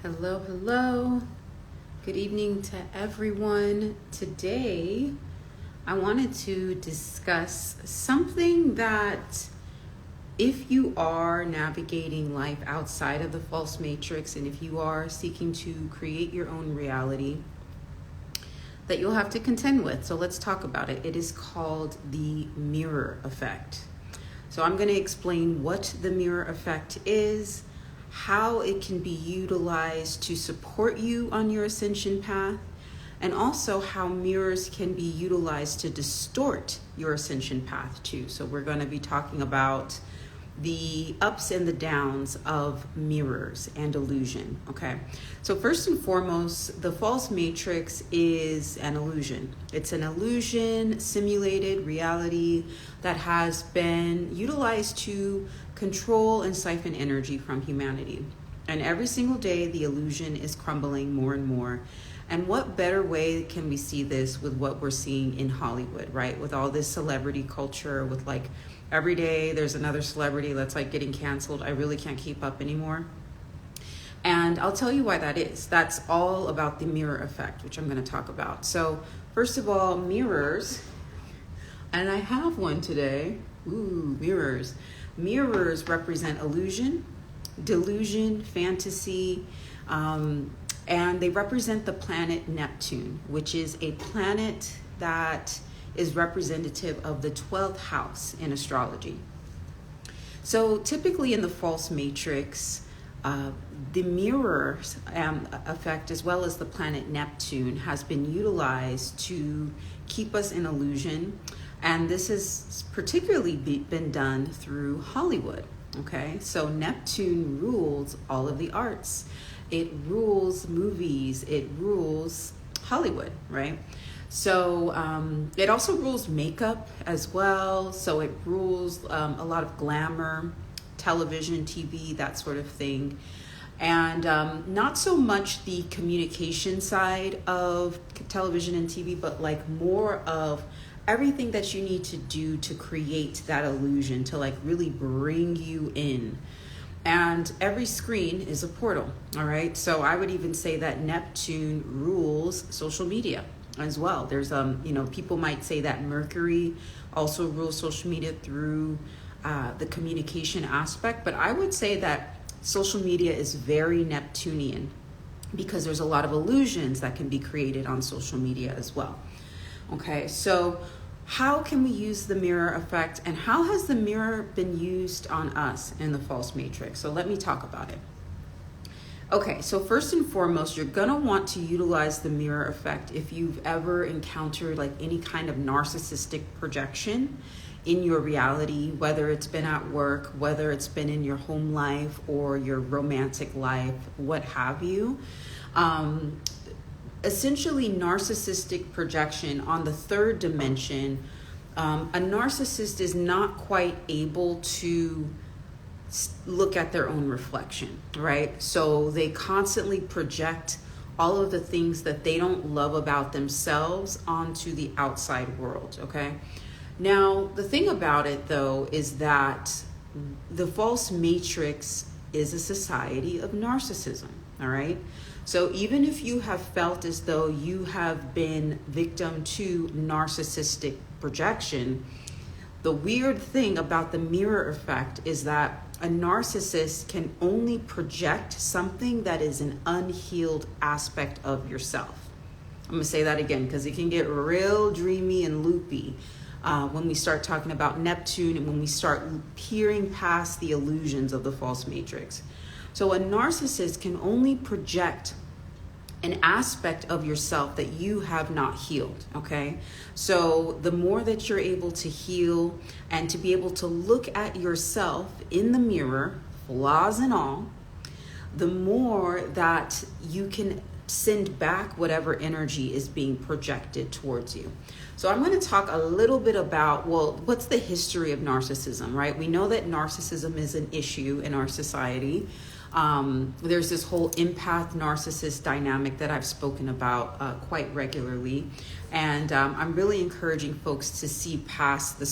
Hello, hello. Good evening to everyone. Today, I wanted to discuss something that if you are navigating life outside of the false matrix and if you are seeking to create your own reality, that you'll have to contend with. So let's talk about it. It is called the mirror effect. So I'm going to explain what the mirror effect is, how it can be utilized to support you on your ascension path, and also how mirrors can be utilized to distort your ascension path too. So we're going to be talking about the ups and the downs of mirrors and illusion. Okay, so first and foremost, the false matrix is an illusion. It's an illusion, simulated reality that has been utilized to control and siphon energy from humanity. And every single day, the illusion is crumbling more and more. And what better way can we see this with what we're seeing in Hollywood, right? With all this celebrity culture, with like every day there's another celebrity that's like getting canceled. I really can't keep up anymore. And I'll tell you why that is. That's all about the mirror effect, which I'm going to talk about. So first of all, mirrors. And I have one today. Ooh, mirrors. Mirrors represent illusion, delusion, fantasy, and they represent the planet Neptune, which is a planet that is representative of the 12th house in astrology. So typically in the false matrix, the mirror effect, as well as the planet Neptune, has been utilized to keep us in illusion. And this has particularly been done through Hollywood. Okay, so Neptune rules all of the arts. It rules movies. It rules Hollywood, right? So it also rules makeup as well. So it rules a lot of glamour, television, TV, that sort of thing. And not so much the communication side of television and TV, but like more of everything that you need to do to create that illusion, to like really bring you in. And every screen is a portal, all right? So I would even say that Neptune rules social media as well. There's, people might say that Mercury also rules social media through the communication aspect, but I would say that social media is very Neptunian because there's a lot of illusions that can be created on social media as well. Okay, so how can we use the mirror effect, and how has the mirror been used on us in the false matrix? So let me talk about it. Okay, so first and foremost, you're gonna want to utilize the mirror effect if you've ever encountered like any kind of narcissistic projection in your reality, whether it's been at work, whether it's been in your home life or your romantic life, what have you. Essentially, narcissistic projection on the third dimension, a narcissist is not quite able to look at their own reflection, right? So they constantly project all of the things that they don't love about themselves onto the outside world, okay? Now, the thing about it, though, is that the false matrix is a society of narcissism, all right? So even if you have felt as though you have been victim to narcissistic projection, the weird thing about the mirror effect is that a narcissist can only project something that is an unhealed aspect of yourself. I'm going to say that again because it can get real dreamy and loopy when we start talking about Neptune and when we start peering past the illusions of the false matrix. So a narcissist can only project an aspect of yourself that you have not healed, okay? So the more that you're able to heal and to be able to look at yourself in the mirror, flaws and all, the more that you can send back whatever energy is being projected towards you. So I'm going to talk a little bit about, well, what's the history of narcissism, right? We know that narcissism is an issue in our society. There's this whole empath narcissist dynamic that I've spoken about quite regularly. And I'm really encouraging folks to see past the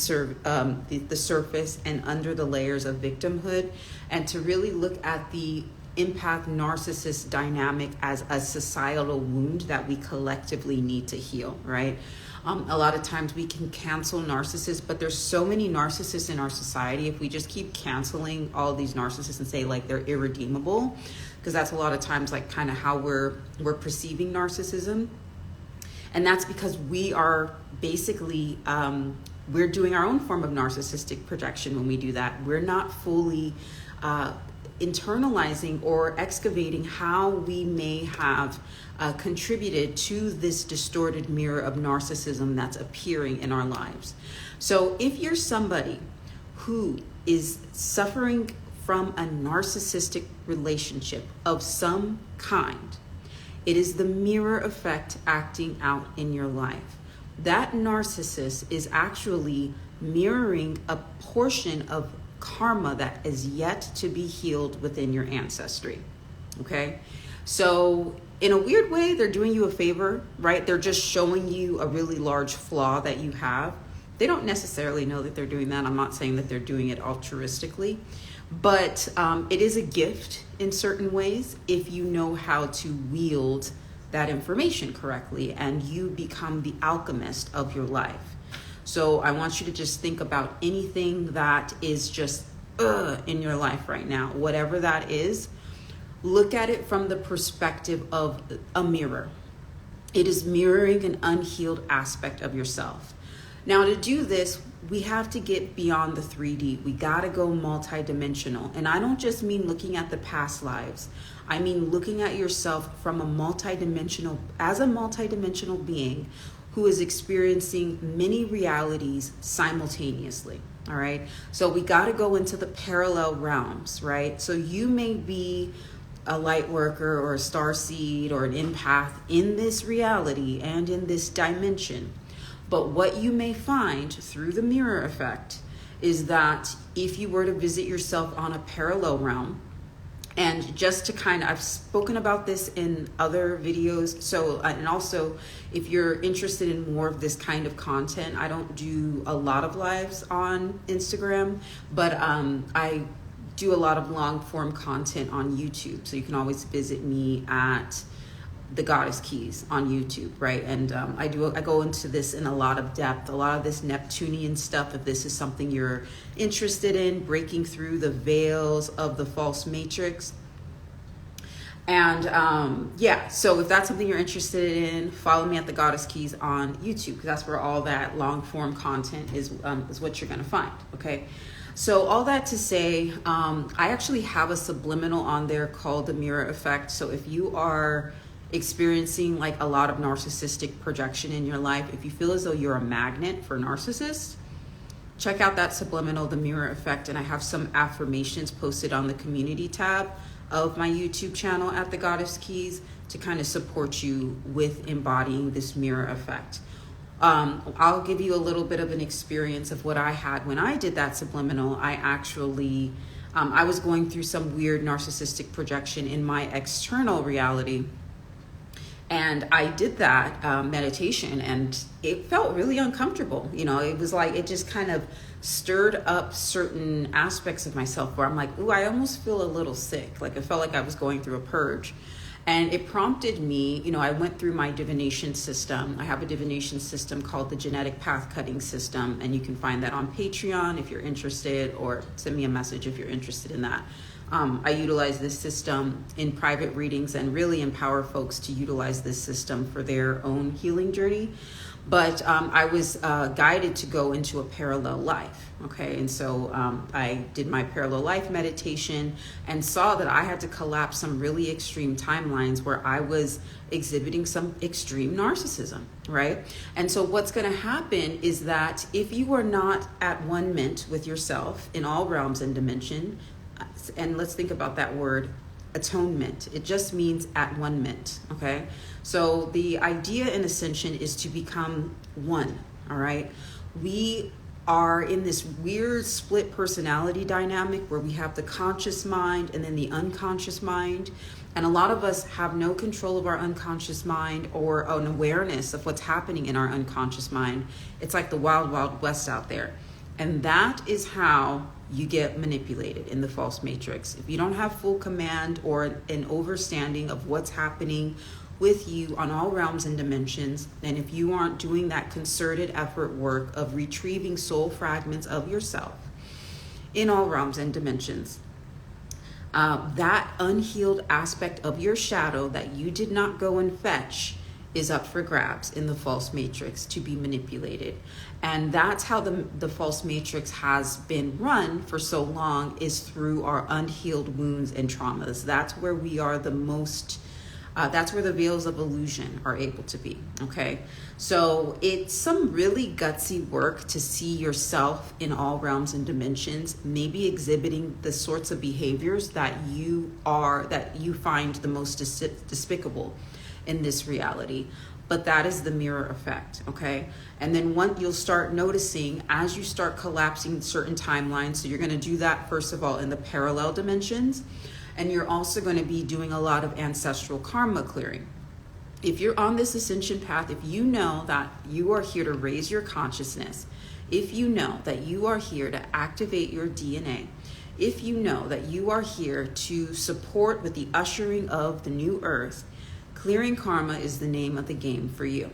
surface and under the layers of victimhood and to really look at the empath narcissist dynamic as a societal wound that we collectively need to heal, right? A lot of times we can cancel narcissists, but there's so many narcissists in our society. If we just keep canceling all of these narcissists and say like they're irredeemable, because that's a lot of times like kind of how we're perceiving narcissism. And that's because we are basically, we're doing our own form of narcissistic projection when we do that. We're not fully internalizing or excavating how we may have contributed to this distorted mirror of narcissism that's appearing in our lives. So if you're somebody who is suffering from a narcissistic relationship of some kind, it is the mirror effect acting out in your life. That narcissist is actually mirroring a portion of karma that is yet to be healed within your ancestry. Okay? So in a weird way, they're doing you a favor, right? They're just showing you a really large flaw that you have. They don't necessarily know that they're doing that. I'm not saying that they're doing it altruistically, but it is a gift in certain ways if you know how to wield that information correctly and you become the alchemist of your life. So I want you to just think about anything that is just in your life right now, whatever that is. Look at it from the perspective of a mirror. It is mirroring an unhealed aspect of yourself. Now, to do this, we have to get beyond the 3D. We got to go multidimensional. And I don't just mean looking at the past lives. I mean looking at yourself from as a multidimensional being who is experiencing many realities simultaneously. All right. So we got to go into the parallel realms, right? So you may be a light worker or a starseed or an empath in this reality and in this dimension. But what you may find through the mirror effect is that if you were to visit yourself on a parallel realm, and just to I've spoken about this in other videos. So, and also if you're interested in more of this kind of content, I don't do a lot of lives on Instagram, but I do a lot of long form content on YouTube. So you can always visit me at The Goddess Keys on YouTube, right? And I go into this in a lot of depth, a lot of this Neptunian stuff, if this is something you're interested in, breaking through the veils of the false matrix. And so if that's something you're interested in, follow me at The Goddess Keys on YouTube, because that's where all that long form content is what you're going to find, okay? So all that to say, I actually have a subliminal on there called the mirror effect. So if you are experiencing like a lot of narcissistic projection in your life, if you feel as though you're a magnet for narcissists, check out that subliminal, the mirror effect. And I have some affirmations posted on the community tab of my YouTube channel at The Goddess Keys to kind of support you with embodying this mirror effect. I'll give you a little bit of an experience of what I had when I did that subliminal. I actually, I was going through some weird narcissistic projection in my external reality. And I did that meditation and it felt really uncomfortable. You know, it was like, it just kind of stirred up certain aspects of myself where I'm like, ooh, I almost feel a little sick. Like it felt like I was going through a purge. And it prompted me, you know, I went through my divination system. I have a divination system called the Genetic Path Cutting System. And you can find that on Patreon if you're interested, or send me a message if you're interested in that. I utilize this system in private readings and really empower folks to utilize this system for their own healing journey. But I was guided to go into a parallel life, okay? And so I did my parallel life meditation and saw that I had to collapse some really extreme timelines where I was exhibiting some extreme narcissism, right? And so what's gonna happen is that if you are not at one ment with yourself in all realms and dimension, and let's think about that word, atonement. It just means at one ment, okay? So the idea in Ascension is to become one, all right? We are in this weird split personality dynamic where we have the conscious mind and then the unconscious mind. And a lot of us have no control of our unconscious mind or an awareness of what's happening in our unconscious mind. It's like the wild, wild west out there. And that is how you get manipulated in the false matrix. If you don't have full command or an overstanding of what's happening with you on all realms and dimensions, and if you aren't doing that concerted effort work of retrieving soul fragments of yourself in all realms and dimensions, that unhealed aspect of your shadow that you did not go and fetch is up for grabs in the false matrix to be manipulated. And that's how the false matrix has been run for so long, is through our unhealed wounds and traumas. That's where we are the most, that's where the veils of illusion are able to be, okay? So it's some really gutsy work to see yourself in all realms and dimensions, maybe exhibiting the sorts of behaviors that you find the most despicable in this reality. But that is the mirror effect, okay? And then you'll start noticing as you start collapsing certain timelines. So you're going to do that, first of all, in the parallel dimensions. And you're also going to be doing a lot of ancestral karma clearing. If you're on this ascension path, if you know that you are here to raise your consciousness, if you know that you are here to activate your DNA, if you know that you are here to support with the ushering of the new earth, clearing karma is the name of the game for you.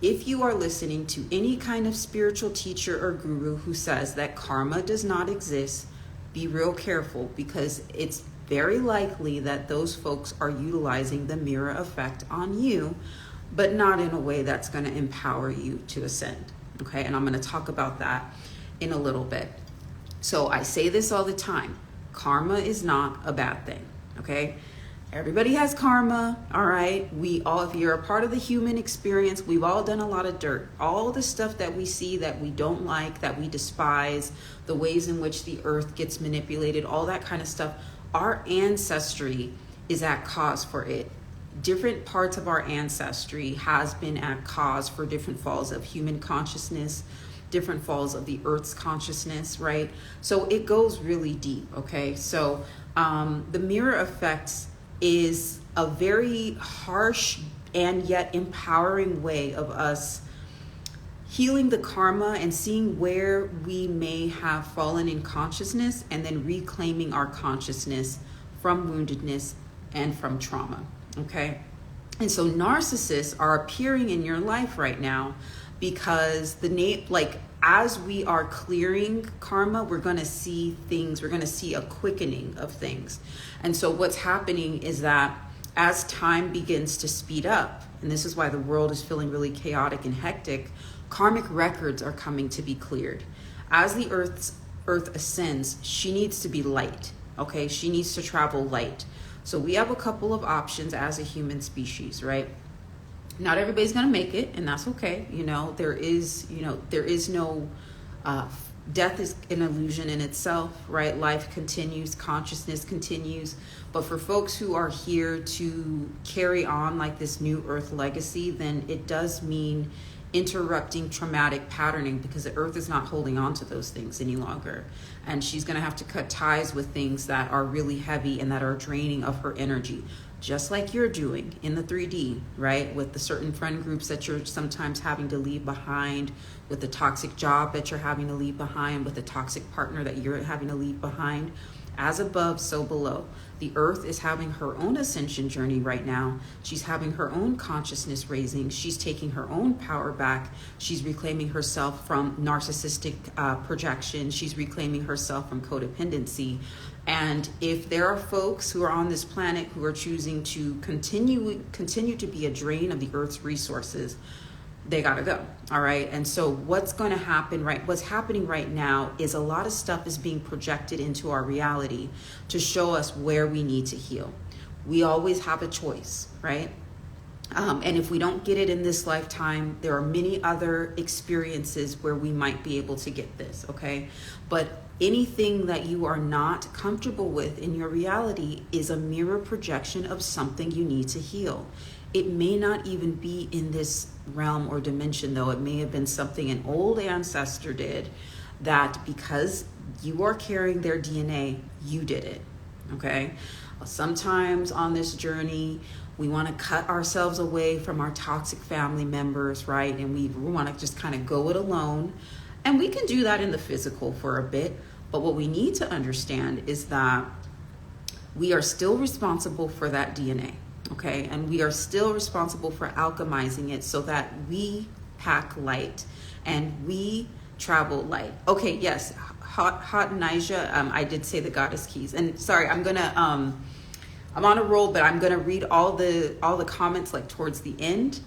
If you are listening to any kind of spiritual teacher or guru who says that karma does not exist, be real careful, because it's very likely that those folks are utilizing the mirror effect on you, but not in a way that's going to empower you to ascend. Okay, and I'm going to talk about that in a little bit. So I say this all the time. Karma is not a bad thing. Okay, everybody has karma. All right, if you're a part of the human experience, we've all done a lot of dirt. All the stuff that we see that we don't like, that we despise, the ways in which the earth gets manipulated, all that kind of stuff. Our ancestry is at cause for it. Different parts of our ancestry has been at cause for different falls of human consciousness, different falls of the earth's consciousness, right? So it goes really deep, okay? So the mirror effects is a very harsh and yet empowering way of us healing the karma and seeing where we may have fallen in consciousness, and then reclaiming our consciousness from woundedness and from trauma, okay? And so narcissists are appearing in your life right now because as we are clearing karma, we're going to see things, we're going to see a quickening of things. And so what's happening is that as time begins to speed up, and this is why the world is feeling really chaotic and hectic, karmic records are coming to be cleared. As the earth ascends, she needs to be light, okay? She needs to travel light. So we have a couple of options as a human species, right? Not everybody's going to make it, and that's okay. There is no death is an illusion in itself, right? Life continues, consciousness continues. But for folks who are here to carry on like this new earth legacy, then it does mean interrupting traumatic patterning, because the earth is not holding on to those things any longer. And she's going to have to cut ties with things that are really heavy and that are draining of her energy, just like you're doing in the 3D, right? With the certain friend groups that you're sometimes having to leave behind, with the toxic job that you're having to leave behind, with the toxic partner that you're having to leave behind. As above, so below. The earth is having her own ascension journey right now. She's having her own consciousness raising. She's taking her own power back. She's reclaiming herself from narcissistic projection. She's reclaiming herself from codependency. And if there are folks who are on this planet who are choosing to continue to be a drain of the earth's resources, they gotta go. All right. And so what's going to happen, right? What's happening right now is a lot of stuff is being projected into our reality to show us where we need to heal. We always have a choice, right? And if we don't get it in this lifetime, there are many other experiences where we might be able to get this. Okay. But anything that you are not comfortable with in your reality is a mirror projection of something you need to heal. It may not even be in this realm or dimension, though. It may have been something an old ancestor did, that because you are carrying their DNA, you did it, okay? Sometimes on this journey, we want to cut ourselves away from our toxic family members, right? And we want to just kind of go it alone. And we can do that in the physical for a bit. But what we need to understand is that we are still responsible for that DNA, okay? And we are still responsible for alchemizing it so that we pack light and we travel light. Okay, yes, Hot Nija, I did say the goddess keys. And sorry, I'm on a roll, but I'm gonna read all the comments like towards the end,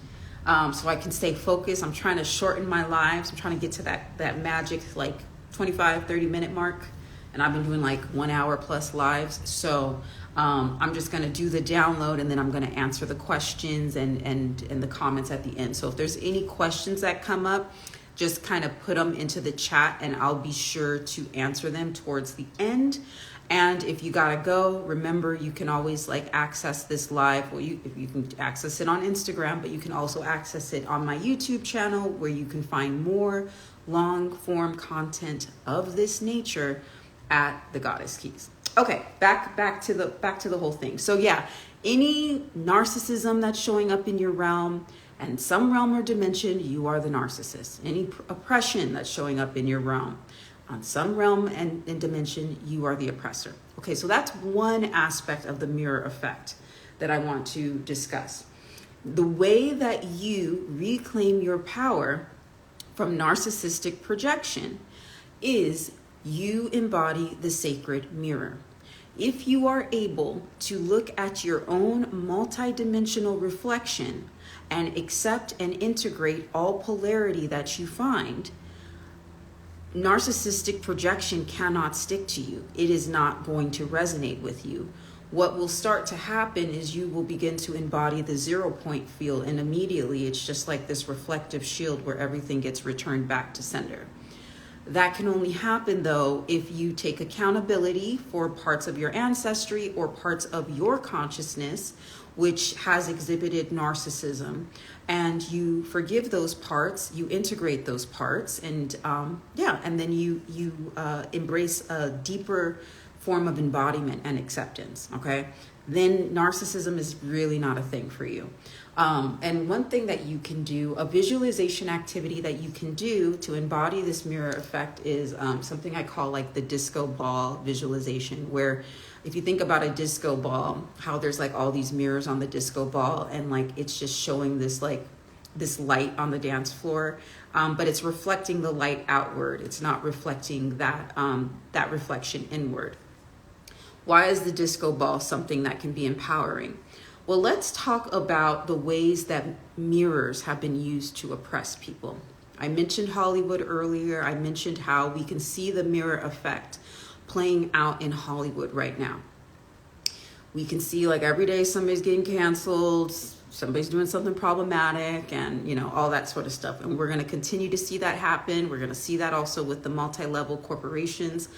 so I can stay focused. I'm trying to shorten my lives. I'm trying to get to that magic like 25-30 minute mark, and I've been doing like 1 hour plus lives. So I'm just gonna do the download, and then I'm gonna answer the questions and the comments at the end. So if there's any questions that come up, just kind of put them into the chat and I'll be sure to answer them towards the end. And if you gotta go, remember you can always like access this live, or you can access it on Instagram, but you can also access it on my YouTube channel, where you can find more long form content of this nature at the Goddess Keys. Okay, back to the whole thing. So yeah, any narcissism that's showing up in your realm, and some realm or dimension, you are the narcissist. Any oppression that's showing up in your realm, on some realm and dimension, you are the oppressor. Okay, so that's one aspect of the mirror effect that I want to discuss. The way that you reclaim your power from narcissistic projection is you embody the sacred mirror. If you are able to look at your own multidimensional reflection and accept and integrate all polarity that you find, narcissistic projection cannot stick to you. It is not going to resonate with you. What will start to happen is you will begin to embody the 0 point field, and immediately it's just like this reflective shield where everything gets returned back to sender. That can only happen though if you take accountability for parts of your ancestry or parts of your consciousness which has exhibited narcissism, and you forgive those parts, you integrate those parts, and and then you embrace a deeper form of embodiment and acceptance. Okay, then narcissism is really not a thing for you. And one thing that you can do, a visualization activity that you can do to embody this mirror effect, is something I call like the disco ball visualization, where if you think about a disco ball, how there's like all these mirrors on the disco ball, and like it's just showing this like this light on the dance floor, but it's reflecting the light outward. It's not reflecting that reflection inward. Why is the disco ball something that can be empowering? Well, let's talk about the ways that mirrors have been used to oppress people. I mentioned Hollywood earlier. I mentioned how we can see the mirror effect playing out in Hollywood right now. We can see like every day somebody's getting canceled, somebody's doing something problematic, and all that sort of stuff. And we're going to continue to see that happen. We're going to see that also with the multi-level corporations.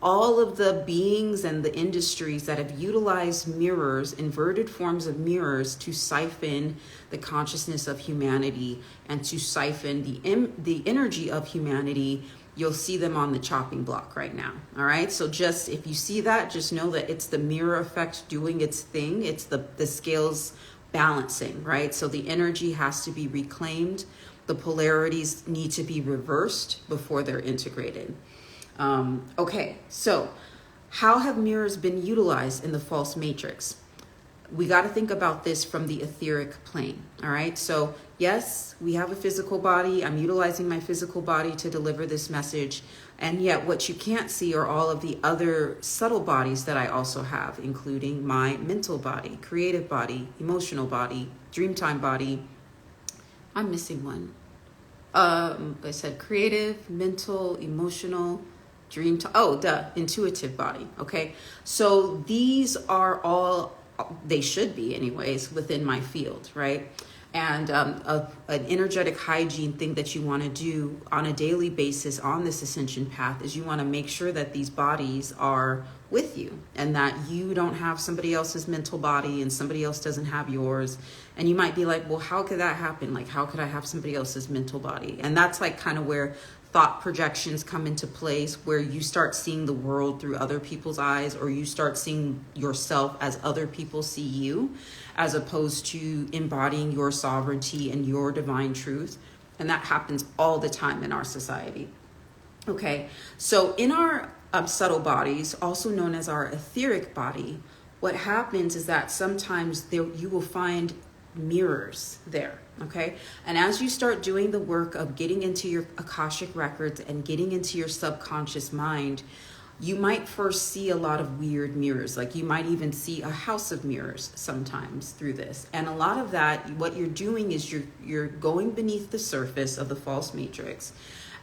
All of the beings and the industries that have utilized mirrors, inverted forms of mirrors, to siphon the consciousness of humanity and to siphon the energy of humanity, you'll see them on the chopping block right now. All right. So just if you see that, just know that it's the mirror effect doing its thing. It's the scales balancing, right? So the energy has to be reclaimed. The polarities need to be reversed before they're integrated. Okay, so how have mirrors been utilized in the false matrix? We got to think about this from the etheric plane. All right. So yes, we have a physical body. I'm utilizing my physical body to deliver this message. And yet what you can't see are all of the other subtle bodies that I also have, including my mental body, creative body, emotional body, dreamtime body. I'm missing one. I said creative, mental, emotional, intuitive body. Okay. So these are all, they should be anyways, within my field, right? And an energetic hygiene thing that you want to do on a daily basis on this ascension path is you want to make sure that these bodies are with you, and that you don't have somebody else's mental body and somebody else doesn't have yours. And you might be like, well, how could that happen? Like, how could I have somebody else's mental body? And that's like kind of where thought projections come into place, where you start seeing the world through other people's eyes, or you start seeing yourself as other people see you, as opposed to embodying your sovereignty and your divine truth. And that happens all the time in our society. Okay, so in our subtle bodies, also known as our etheric body, what happens is that sometimes you will find mirrors there, okay? And as you start doing the work of getting into your Akashic records and getting into your subconscious mind, you might first see a lot of weird mirrors. Like you might even see a house of mirrors sometimes through this. And a lot of that, what you're doing is you're going beneath the surface of the false matrix.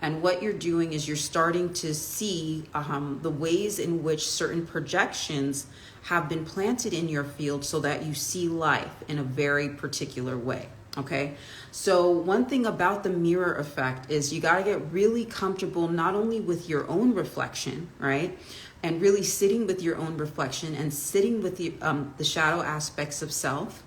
And what you're doing is you're starting to see the ways in which certain projections have been planted in your field so that you see life in a very particular way. Okay, so one thing about the mirror effect is you got to get really comfortable not only with your own reflection, right? And really sitting with your own reflection and sitting with the shadow aspects of self.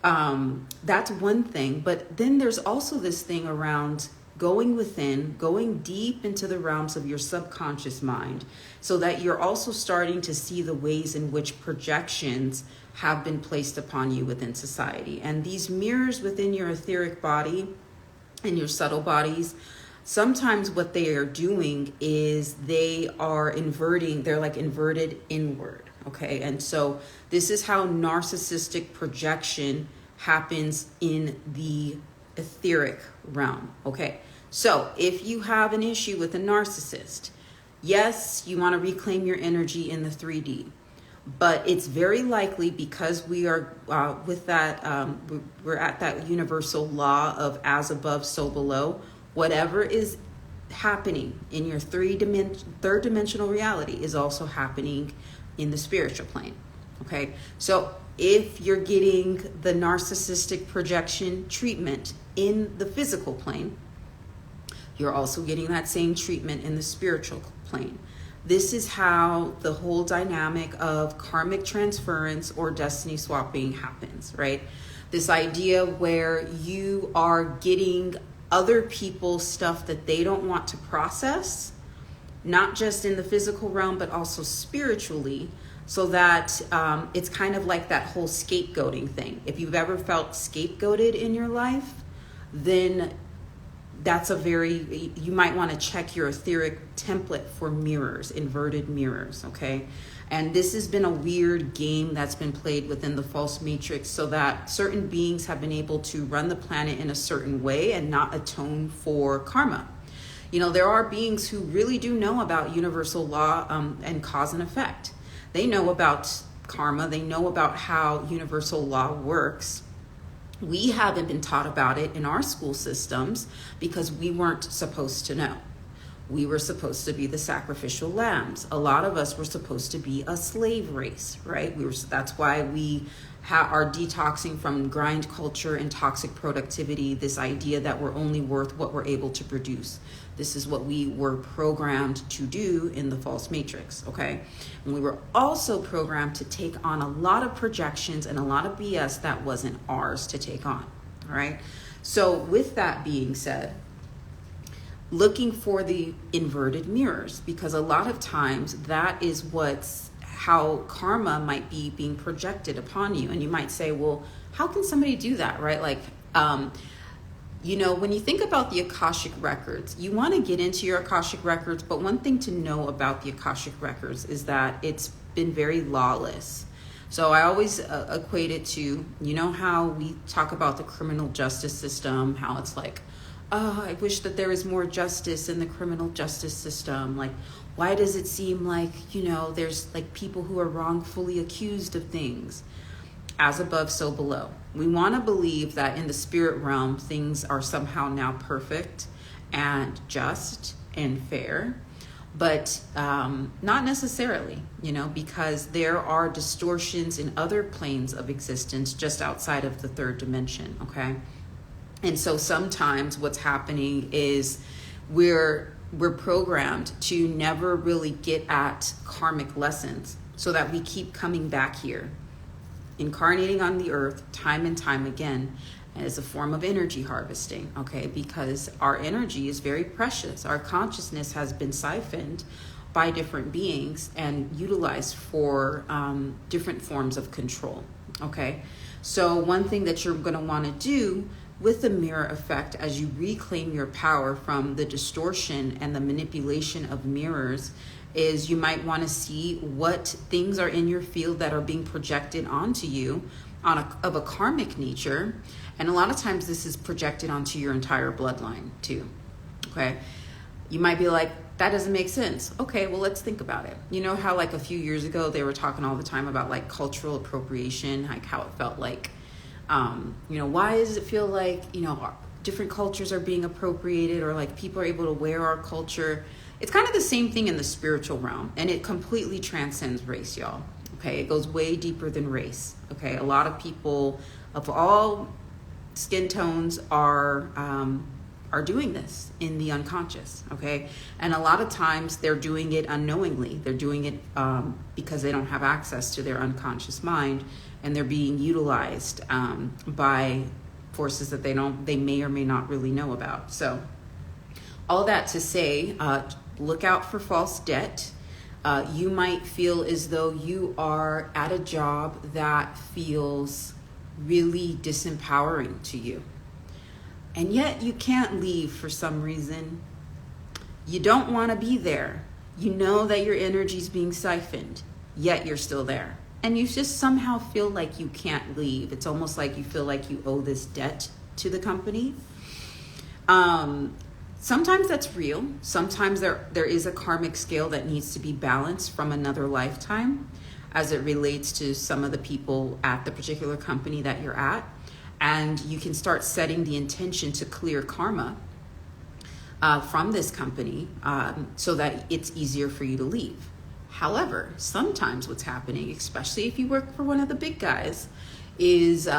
That's one thing. But then there's also this thing around going within, going deep into the realms of your subconscious mind so that you're also starting to see the ways in which projections have been placed upon you within society. And these mirrors within your etheric body and your subtle bodies, sometimes what they are doing is they are inverting, they're like inverted inward, okay? And so this is how narcissistic projection happens in the etheric realm, okay? So if you have an issue with a narcissist, yes, you want to reclaim your energy in the 3D. But it's very likely because we are with that, we're at that universal law of as above, so below. Whatever is happening in your third dimensional reality is also happening in the spiritual plane. Okay, so if you're getting the narcissistic projection treatment in the physical plane, you're also getting that same treatment in the spiritual plane. This is how the whole dynamic of karmic transference or destiny swapping happens, right? This idea where you are getting other people's stuff that they don't want to process, not just in the physical realm, but also spiritually, so that it's kind of like that whole scapegoating thing. If you've ever felt scapegoated in your life, then that's you might want to check your etheric template for mirrors, inverted mirrors, okay? And this has been a weird game that's been played within the false matrix so that certain beings have been able to run the planet in a certain way and not atone for karma. You know, there are beings who really do know about universal law and cause and effect. They know about karma. They know about how universal law works. We haven't been taught about it in our school systems because we weren't supposed to know. We were supposed to be the sacrificial lambs. A lot of us were supposed to be a slave race, right? That's why we are detoxing from grind culture and toxic productivity, this idea that we're only worth what we're able to produce. This is what we were programmed to do in the false matrix, okay? And we were also programmed to take on a lot of projections and a lot of BS that wasn't ours to take on, all right? So with that being said, looking for the inverted mirrors, because a lot of times that is how karma might be being projected upon you. And you might say, well, how can somebody do that, right? Like, you know, when you think about the Akashic records, you want to get into your Akashic records, but one thing to know about the Akashic records is that it's been very lawless. So I always equate it to, you know how we talk about the criminal justice system, how it's like, oh, I wish that there was more justice in the criminal justice system. Like, why does it seem like, you know, there's like people who are wrongfully accused of things? As above, so below. We want to believe that in the spirit realm, things are somehow now perfect and just and fair, but not necessarily, you know, because there are distortions in other planes of existence just outside of the third dimension, okay? And so sometimes what's happening is we're programmed to never really get at karmic lessons so that we keep coming back here, incarnating on the earth time and time again as a form of energy harvesting, okay? Because our energy is very precious. Our consciousness has been siphoned by different beings and utilized for different forms of control, okay? So one thing that you're going to want to do with the mirror effect as you reclaim your power from the distortion and the manipulation of mirrors is you might want to see what things are in your field that are being projected onto you of a karmic nature. And a lot of times this is projected onto your entire bloodline too. Okay. You might be like, that doesn't make sense. Okay, well, let's think about it. You know how like a few years ago they were talking all the time about like cultural appropriation, like how it felt like, why does it feel like, different cultures are being appropriated, or like people are able to wear our culture? It's kind of the same thing in the spiritual realm, and it completely transcends race, y'all. Okay, it goes way deeper than race. Okay, a lot of people of all skin tones are doing this in the unconscious. Okay, and a lot of times they're doing it unknowingly. They're doing it because they don't have access to their unconscious mind, and they're being utilized by forces that they may or may not really know about. So all that to say, look out for false debt. You might feel as though you are at a job that feels really disempowering to you, and yet you can't leave for some reason. You don't want to be there. You know that your energy is being siphoned, yet you're still there. And you just somehow feel like you can't leave. It's almost like you feel like you owe this debt to the company. Sometimes that's real. Sometimes there is a karmic scale that needs to be balanced from another lifetime as it relates to some of the people at the particular company that you're at. And you can start setting the intention to clear karma from this company so that it's easier for you to leave. However, sometimes what's happening, especially if you work for one of the big guys, is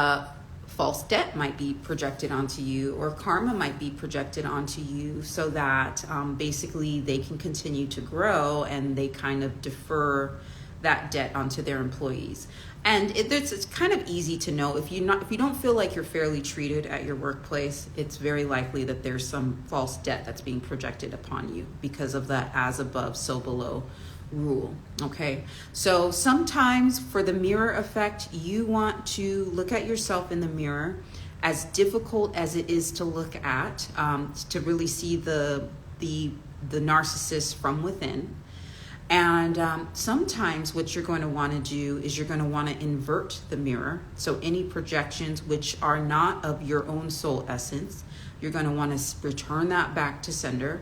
false debt might be projected onto you, or karma might be projected onto you, so that basically they can continue to grow and they kind of defer that debt onto their employees. And it's kind of easy to know if you don't feel like you're fairly treated at your workplace. It's very likely that there's some false debt that's being projected upon you because of that as above, so below rule. Okay, so sometimes for the mirror effect, you want to look at yourself in the mirror, as difficult as it is to look at, to really see the narcissist from within. And sometimes what you're going to want to do is you're going to want to invert the mirror. So any projections which are not of your own soul essence, you're going to want to return that back to sender.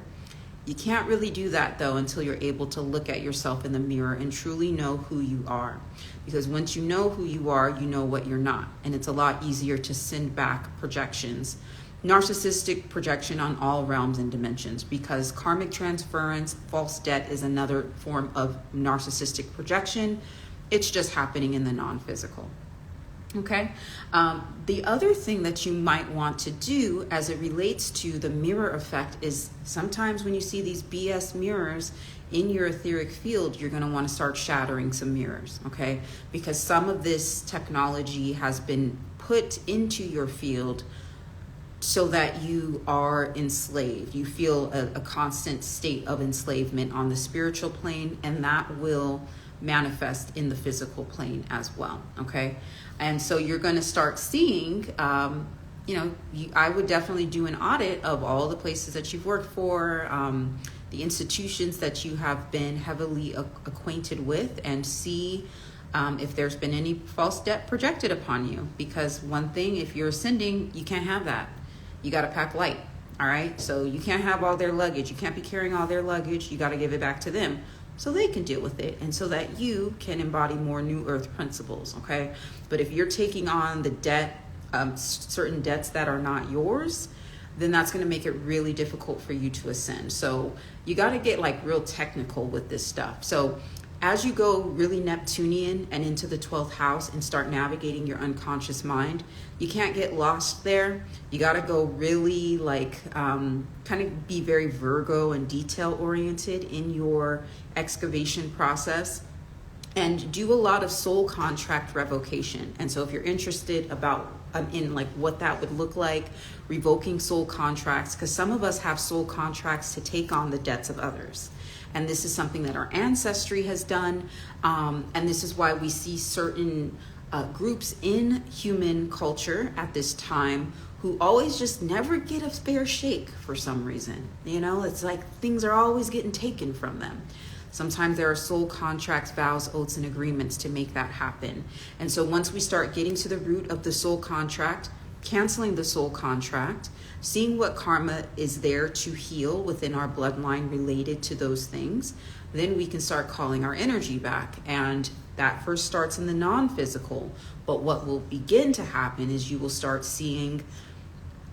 You can't really do that though until you're able to look at yourself in the mirror and truly know who you are. Because once you know who you are, you know what you're not. And it's a lot easier to send back projections. Narcissistic projection on all realms and dimensions, because karmic transference, false debt is another form of narcissistic projection. It's just happening in the non-physical. Okay. The other thing that you might want to do as it relates to the mirror effect is sometimes when you see these BS mirrors in your etheric field, you're going to want to start shattering some mirrors. Okay. Because some of this technology has been put into your field so that you are enslaved. You feel a constant state of enslavement on the spiritual plane, and that will manifest in the physical plane as well. Okay. And so you're going to start seeing, I would definitely do an audit of all the places that you've worked for, the institutions that you have been heavily acquainted with, and see if there's been any false debt projected upon you. Because one thing, if you're ascending, you can't have that. You got to pack light. All right. So you can't have all their luggage. You can't be carrying all their luggage. You got to give it back to them so they can deal with it, and so that you can embody more new earth principles. Okay. But if you're taking on the debt, certain debts that are not yours, then that's going to make it really difficult for you to ascend. So you got to get like real technical with this stuff. So as you go really Neptunian and into the 12th house and start navigating your unconscious mind, you can't get lost there. You got to go really kind of be very Virgo and detail oriented in your excavation process, and do a lot of soul contract revocation. And so if you're interested in like what that would look like, revoking soul contracts, because some of us have soul contracts to take on the debts of others. And this is something that our ancestry has done. And this is why we see certain groups in human culture at this time who always just never get a fair shake for some reason. It's like things are always getting taken from them. Sometimes there are soul contracts, vows, oaths, and agreements to make that happen. And so once we start getting to the root of the soul contract, canceling the soul contract, seeing what karma is there to heal within our bloodline related to those things, then we can start calling our energy back. And that first starts in the non-physical. But what will begin to happen is you will start seeing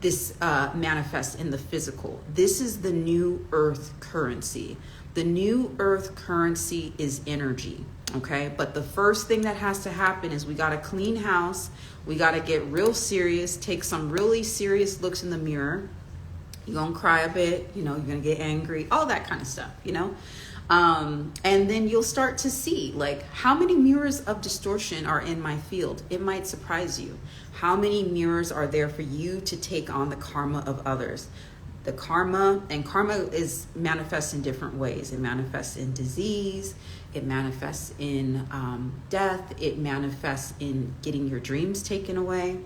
this manifest in the physical. This is the new earth currency. The new earth currency is energy, okay? But the first thing that has to happen is we got to clean house. We got to get real serious, take some really serious looks in the mirror. You're going to cry a bit, you're going to get angry, all that kind of stuff, and then you'll start to see, like, how many mirrors of distortion are in my field. It might surprise you. How many mirrors are there for you to take on the karma of others? The karma is manifests in different ways. It manifests in disease. It manifests in death. It manifests in getting your dreams taken away.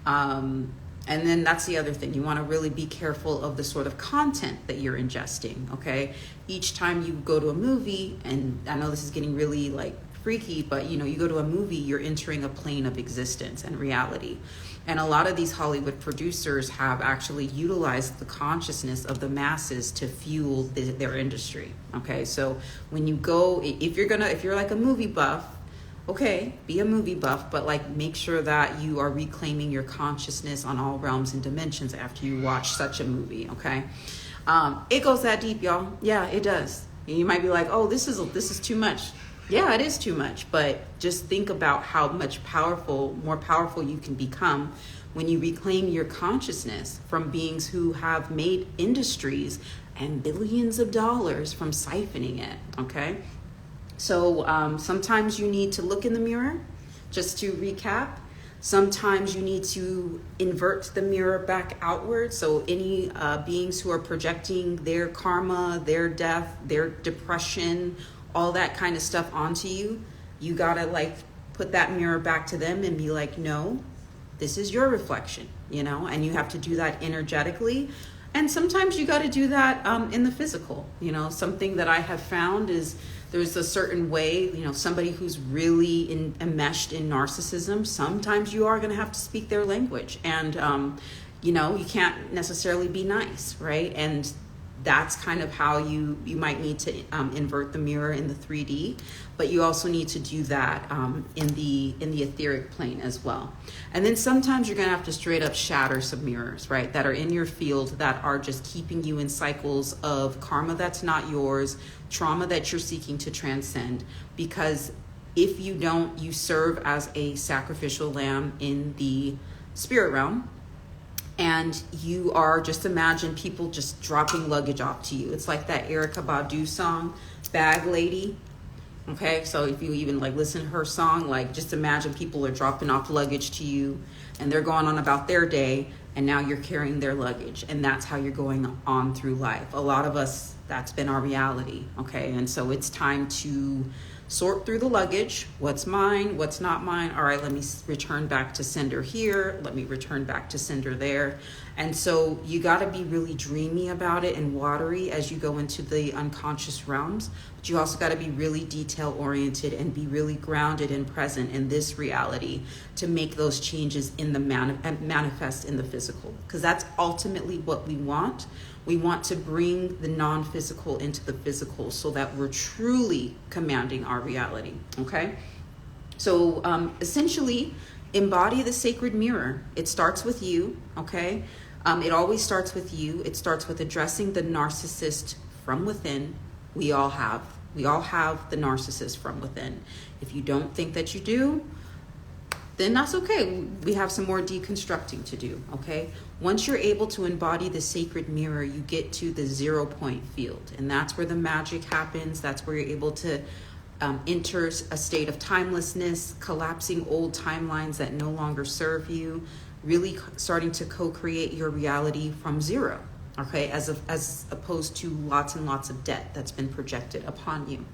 And then that's the other thing. You want to really be careful of the sort of content that you're ingesting, okay? Each time you go to a movie, and I know this is getting really like freaky, but you go to a movie, you're entering a plane of existence and reality. And a lot of these Hollywood producers have actually utilized the consciousness of the masses to fuel their industry, okay? So when you go, if you're like a movie buff, okay, be a movie buff, but like make sure that you are reclaiming your consciousness on all realms and dimensions after you watch such a movie, okay? It goes that deep, y'all. Yeah, it does. And you might be like, oh, this is too much. Yeah, it is too much, but just think about how much more powerful you can become when you reclaim your consciousness from beings who have made industries and billions of dollars from siphoning it, okay? So sometimes you need to look in the mirror, just to recap. Sometimes you need to invert the mirror back outward. So any beings who are projecting their karma, their death, their depression, all that kind of stuff onto you, you gotta like put that mirror back to them and be like, no, this is your reflection, and you have to do that energetically. And sometimes you got to do that in the physical. Something that I have found is there's a certain way, somebody who's really enmeshed in narcissism, sometimes you are going to have to speak their language. And, you can't necessarily be nice, right? And that's kind of how you might need to invert the mirror in the 3D, but you also need to do that in the etheric plane as well. And then sometimes you're going to have to straight up shatter some mirrors, right, that are in your field that are just keeping you in cycles of karma that's not yours, trauma that you're seeking to transcend. Because if you don't, you serve as a sacrificial lamb in the spirit realm. And you are, just imagine people just dropping luggage off to you. It's like that Erykah Badu song, Bag Lady. Okay, so if you even like listen to her song, like just imagine people are dropping off luggage to you and they're going on about their day, and now you're carrying their luggage, and that's how you're going on through life. A lot of us, that's been our reality, okay? And so it's time to sort through the luggage. What's mine? What's not mine? All right, let me return back to sender here. Let me return back to sender there. And so you got to be really dreamy about it and watery as you go into the unconscious realms. But you also got to be really detail oriented and be really grounded and present in this reality to make those changes in the manifest in the physical. Because that's ultimately what we want. We want to bring the non-physical into the physical so that we're truly commanding our reality, okay? So essentially, embody the sacred mirror. It starts with you, okay? It always starts with you. It starts with addressing the narcissist from within. We all have the narcissist from within. If you don't think that you do, then that's okay. We have some more deconstructing to do, okay? Once you're able to embody the sacred mirror, you get to the 0 point field. And that's where the magic happens. That's where you're able to enter a state of timelessness, collapsing old timelines that no longer serve you, really starting to co-create your reality from zero, okay? As opposed to lots and lots of debt that's been projected upon you.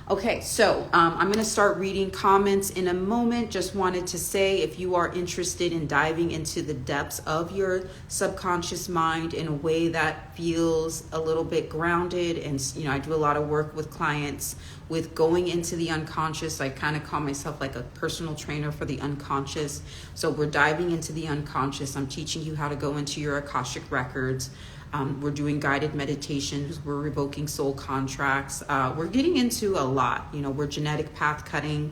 Okay, so I'm going to start reading comments in a moment. Just wanted to say, if you are interested in diving into the depths of your subconscious mind in a way that feels a little bit grounded, and I do a lot of work with clients with going into the unconscious. I kind of call myself like a personal trainer for the unconscious. So we're diving into the unconscious. I'm teaching you how to go into your Akashic records. We're doing guided meditations. We're revoking soul contracts. We're getting into a lot. We're genetic path cutting.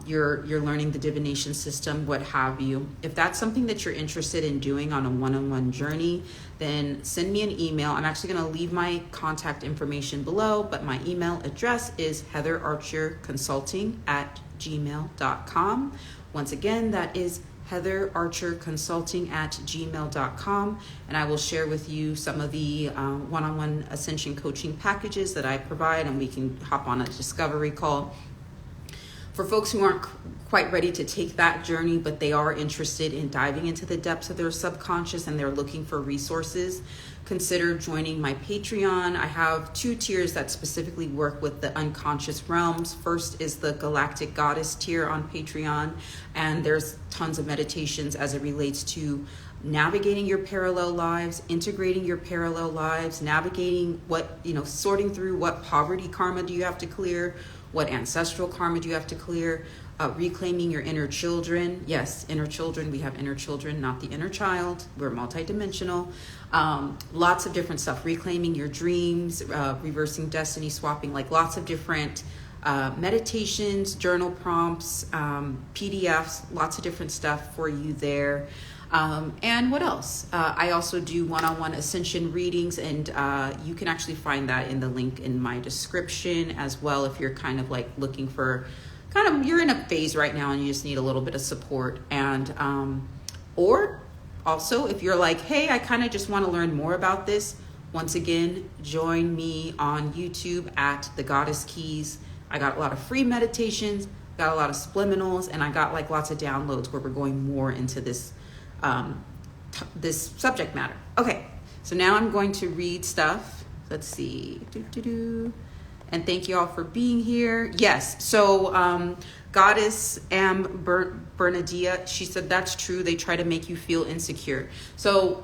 You're learning the divination system, what have you. If that's something that you're interested in doing on a one-on-one journey, then send me an email. I'm actually going to leave my contact information below, but my email address is heatherarcherconsulting@gmail.com. Once again, that is heatherarcherconsulting@gmail.com, and I will share with you some of the one-on-one ascension coaching packages that I provide, and we can hop on a discovery call. For folks who aren't quite ready to take that journey, but they are interested in diving into the depths of their subconscious and they're looking for resources, consider joining my Patreon. I have 2 tiers that specifically work with the unconscious realms. First is the Galactic Goddess tier on Patreon, and there's tons of meditations as it relates to navigating your parallel lives, integrating your parallel lives, navigating sorting through what poverty karma do you have to clear, what ancestral karma do you have to clear, reclaiming your inner children. Yes, inner children. We have inner children, not the inner child. We're multidimensional. Lots of different stuff. Reclaiming your dreams, reversing destiny, swapping, like lots of different meditations, journal prompts, PDFs, lots of different stuff for you there. And what else? I also do one-on-one ascension readings, and you can actually find that in the link in my description as well if you're kind of like looking for you're in a phase right now and you just need a little bit of support. And or also if you're like, hey, I kind of just want to learn more about this, once again, join me on YouTube at The Goddess Keys. I got a lot of free meditations, got a lot of subliminals, and I got like lots of downloads where we're going more into this this subject matter. Okay, so now I'm going to read stuff. Let's see. And thank you all for being here. Yes, so Goddess Bernadia, she said that's true. They try to make you feel insecure. So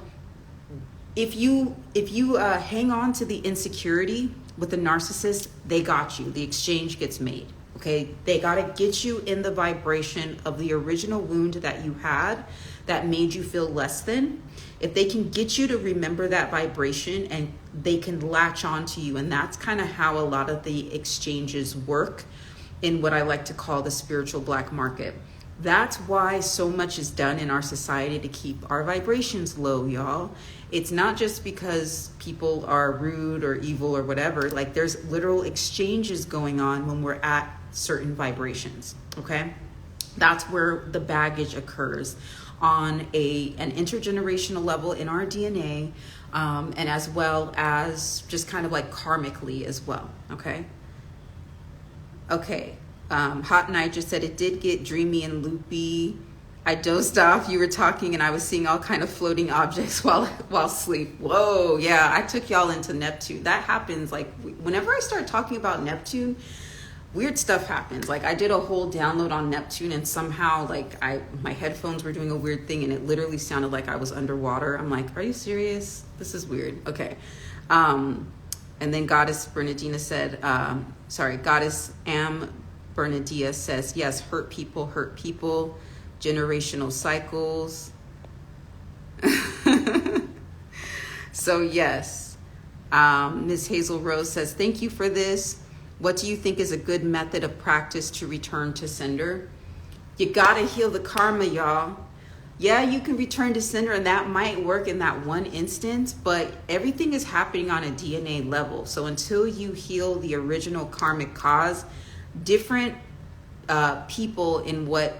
if you hang on to the insecurity with the narcissist, they got you. The exchange gets made. Okay, they got to get you in the vibration of the original wound that you had that made you feel less than. If they can get you to remember that vibration, and they can latch on to you, and that's kind of how a lot of the exchanges work in what I like to call the spiritual black market. That's why so much is done in our society to keep our vibrations low, y'all. It's not just because people are rude or evil or whatever. Like, there's literal exchanges going on when we're at certain vibrations, okay? That's where the baggage occurs on an intergenerational level in our DNA, and as well as just kind of like karmically as well, okay? Okay, Hot Night just said it did get dreamy and loopy. I dozed off. You were talking and I was seeing all kind of floating objects while asleep. Whoa, yeah, I took y'all into Neptune. That happens, like, whenever I start talking about Neptune, weird stuff happens. Like, I did a whole download on Neptune, and somehow like my headphones were doing a weird thing, and it literally sounded like I was underwater. I'm like, are you serious? This is weird. Okay. And then Goddess Bernadina said, Goddess Bernadia says, yes, hurt people, generational cycles. So yes, Ms. Hazel Rose says, thank you for this. What do you think is a good method of practice to return to sender? You gotta heal the karma, y'all. Yeah, you can return to sender, and that might work in that one instance, but everything is happening on a DNA level. So until you heal the original karmic cause, different people in what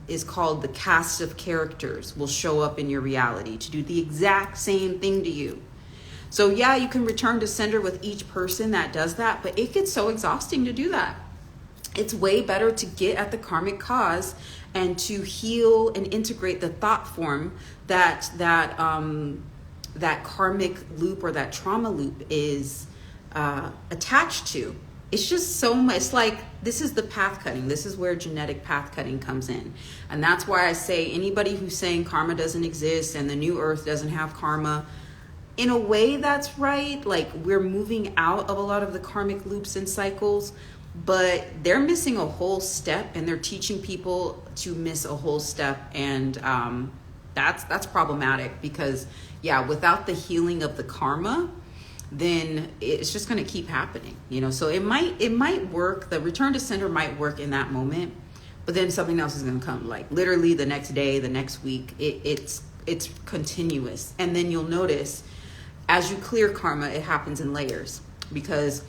is called the cast of characters will show up in your reality to do the exact same thing to you. So yeah, you can return to sender with each person that does that, but it gets so exhausting to do that. It's way better to get at the karmic cause and to heal and integrate the thought form that karmic loop or that trauma loop is attached to. it's just so much. It's like, this is the path cutting. This is where genetic path cutting comes in. And that's why I say anybody who's saying karma doesn't exist and the new earth doesn't have karma, in a way that's right. Like, we're moving out of a lot of the karmic loops and cycles, but they're missing a whole step, and they're teaching people to miss a whole step. And that's problematic, because yeah, without the healing of the karma, then it's just going to keep happening, you know. So it might work. The return to sender might work in that moment, but then something else is going to come, like literally the next day, the next week. It's continuous. And then you'll notice, as you clear karma, it happens in layers, because,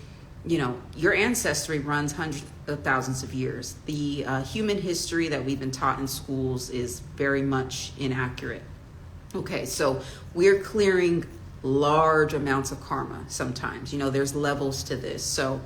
you know, your ancestry runs hundreds of thousands of years. The human history that we've been taught in schools is very much inaccurate. Okay, so we're clearing large amounts of karma sometimes. You know, there's levels to this. So,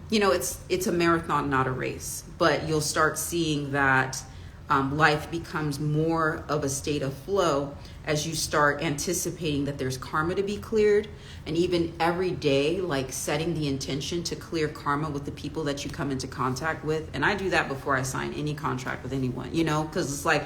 you know, it's a marathon, not a race. But you'll start seeing that life becomes more of a state of flow as you start anticipating that there's karma to be cleared. And even every day, like setting the intention to clear karma with the people that you come into contact with. And I do that before I sign any contract with anyone, you know, because it's like,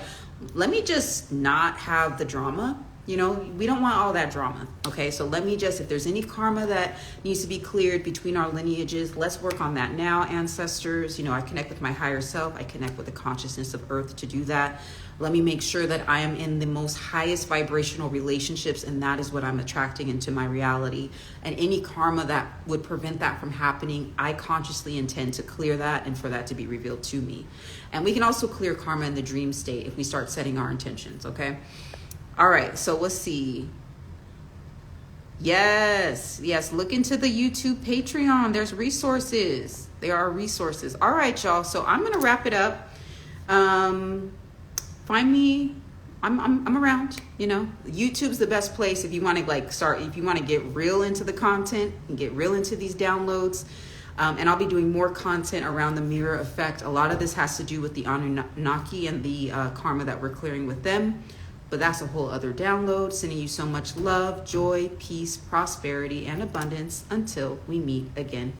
let me just not have the drama. You know, we don't want all that drama. Okay, so let me just, if there's any karma that needs to be cleared between our lineages, let's work on that now, ancestors. You know, I connect with my higher self. I connect with the consciousness of earth to do that. Let me make sure that I am in the most highest vibrational relationships, and that is what I'm attracting into my reality. And any karma that would prevent that from happening, I consciously intend to clear that and for that to be revealed to me. And we can also clear karma in the dream state if we start setting our intentions, okay? All right, so let's see. Yes, look into the YouTube Patreon. There's resources. There are resources. All right, y'all. So I'm gonna wrap it up. Find me. I'm around. You know, YouTube's the best place if you want to if you want to get real into the content and get real into these downloads. And I'll be doing more content around the mirror effect. A lot of this has to do with the Anunnaki and the karma that we're clearing with them. But that's a whole other download. Sending you so much love, joy, peace, prosperity, and abundance until we meet again.